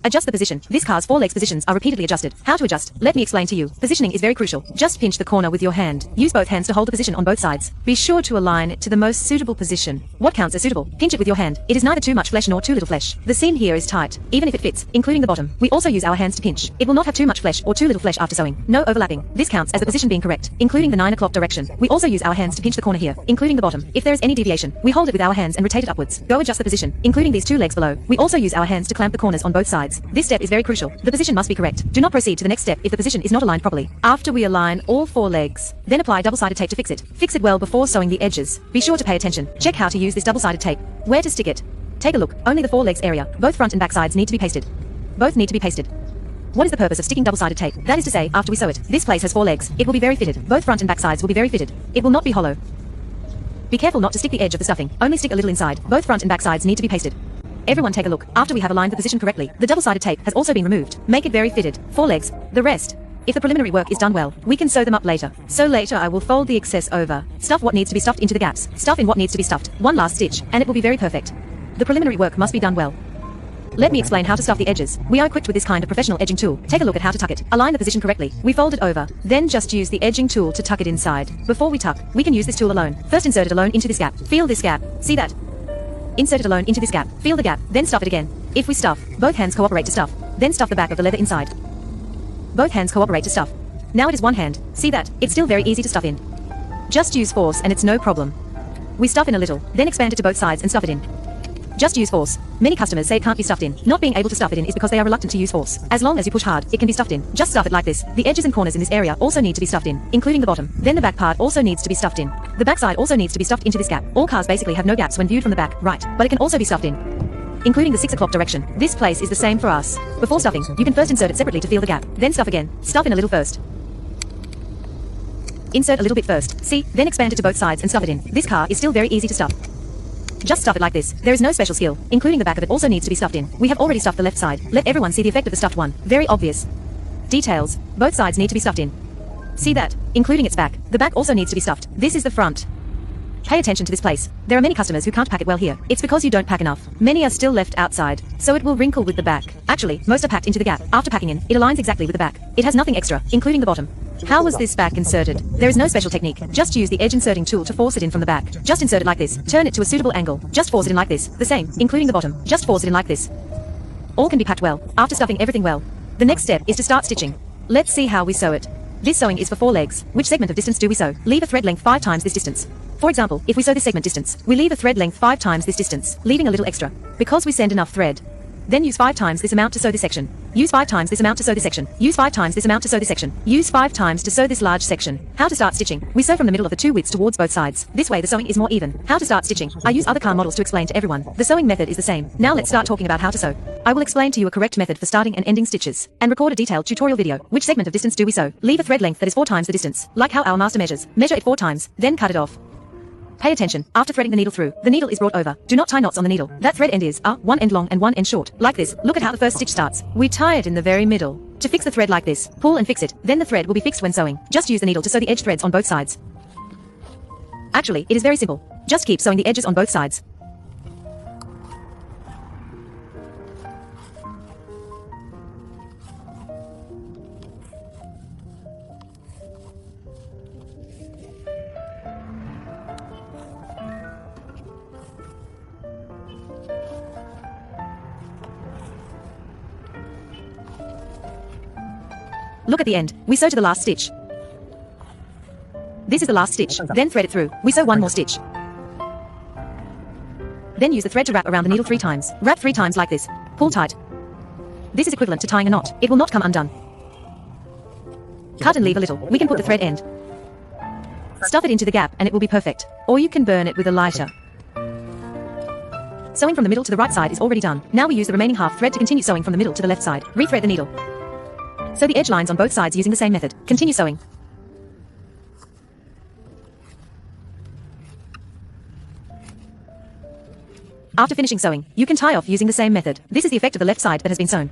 Adjust the position. This car's 4 legs positions are repeatedly adjusted. How to adjust? Let me explain to you. Positioning is very crucial. Just pinch the corner with your hand. Use both hands to hold the position on both sides. Be sure to align it to the most suitable position. What counts as suitable? Pinch it with your hand. It is neither too much flesh nor too little flesh. The seam here is tight, even if it fits, including the bottom. We also use our hands to pinch. It will not have too much flesh or too little flesh after sewing. No overlapping. This counts as the position being correct, including the 9 o'clock direction. We also use our hands to pinch the corner here, including the bottom. If there is any deviation, we hold it with our hands and rotate it upwards. Go adjust the position, including these 2 legs below. We also use our hands to clamp the corners on both sides. This step is very crucial. The position must be correct. Do not proceed to the next step if the position is not aligned properly. After we align all 4 legs, then apply double-sided tape to fix it. Fix it well before sewing the edges. Be sure to pay attention. Check how to use this double-sided tape. Where to stick it. Take a look. Only the 4 legs area. Both front and back sides need to be pasted. Both need to be pasted. What is the purpose of sticking double-sided tape? That is to say, after we sew it, this place has 4 legs. It will be very fitted. Both front and back sides will be very fitted. It will not be hollow. Be careful not to stick the edge of the stuffing. Only stick a little inside. Both front and back sides need to be pasted. Everyone take a look. After we have aligned the position correctly, the double-sided tape has also been removed. Make it very fitted. 4 legs. The rest. If the preliminary work is done well, we can sew them up later. So later I will fold the excess over. Stuff what needs to be stuffed into the gaps. Stuff in what needs to be stuffed. One last stitch, and it will be very perfect. The preliminary work must be done well. Let me explain how to stuff the edges. We are equipped with this kind of professional edging tool. Take a look at how to tuck it. Align the position correctly. We fold it over. Then just use the edging tool to tuck it inside. Before we tuck, we can use this tool alone. First insert it alone into this gap. Feel this gap. See that? Insert it alone into this gap. Feel the gap. Then stuff it again. If we stuff, both hands cooperate to stuff. Then stuff the back of the leather inside. Both hands cooperate to stuff. Now it is one hand. See that? It's still very easy to stuff in. Just use force and it's no problem. We stuff in a little, then expand it to both sides and stuff it in. Just use force. Many customers say it can't be stuffed in. Not being able to stuff it in is because they are reluctant to use force. As long as you push hard, it can be stuffed in. Just stuff it like this. The edges and corners in this area also need to be stuffed in, including the bottom. Then the back part also needs to be stuffed in. The back side also needs to be stuffed into this gap. All cars basically have no gaps when viewed from the back, right? But it can also be stuffed in, including the 6 o'clock direction. This place is the same for us. Before stuffing, you can first insert it separately to feel the gap. Then stuff again. Stuff in a little first. Insert a little bit first. See? Then expand it to both sides and stuff it in. This car is still very easy to stuff. Just stuff it like this. There is no special skill. Including the back of it also needs to be stuffed in. We have already stuffed the left side. Let everyone see the effect of the stuffed one. Very obvious. Details. Both sides need to be stuffed in. See that? Including its back. The back also needs to be stuffed. This is the front. Pay attention to this place. There are many customers who can't pack it well here. It's because you don't pack enough. Many are still left outside, so it will wrinkle with the back. Actually, most are packed into the gap. After packing in, it aligns exactly with the back. It has nothing extra, including the bottom. How was this back inserted? There is no special technique. Just use the edge inserting tool to force it in from the back. Just insert it like this. Turn it to a suitable angle. Just force it in like this. The same, including the bottom. Just force it in like this. All can be packed well, after stuffing everything well. The next step is to start stitching. Let's see how we sew it. This sewing is for 4 legs. Which segment of distance do we sew? Leave a thread length 5 times this distance. For example, if we sew this segment distance, we leave a thread length 5 times this distance, leaving a little extra. Because we send enough thread. Then use 5 times this amount to sew this section. Use 5 times this amount to sew this section. Use 5 times this amount to sew this section. Use 5 times to sew this large section. How to start stitching? We sew from the middle of the 2 widths towards both sides. This way the sewing is more even. How to start stitching? I use other car models to explain to everyone. The sewing method is the same. Now let's start talking about how to sew. I will explain to you a correct method for starting and ending stitches, and record a detailed tutorial video. Which segment of distance do we sew? Leave a thread length that is 4 times the distance, like how our master measures. Measure it 4 times, then cut it off. Pay attention. After threading the needle through, the needle is brought over. Do not tie knots on the needle. That thread end is one end long and one end short. Like this. Look at how the first stitch starts. We tie it in the very middle. To fix the thread like this, pull and fix it. Then the thread will be fixed when sewing. Just use the needle to sew the edge threads on both sides. Actually, it is very simple. Just keep sewing the edges on both sides. Look at the end. We sew to the last stitch. This is the last stitch. Then thread it through. We sew 1 more stitch. Then use the thread to wrap around the needle 3 times. Wrap 3 times like this. Pull tight. This is equivalent to tying a knot. It will not come undone. Cut and leave a little. We can put the thread end. Stuff it into the gap and it will be perfect. Or you can burn it with a lighter. Sewing from the middle to the right side is already done. Now we use the remaining half thread to continue sewing from the middle to the left side. Rethread the needle. Sew the edge lines on both sides using the same method. Continue sewing. After finishing sewing, you can tie off using the same method. This is the effect of the left side that has been sewn.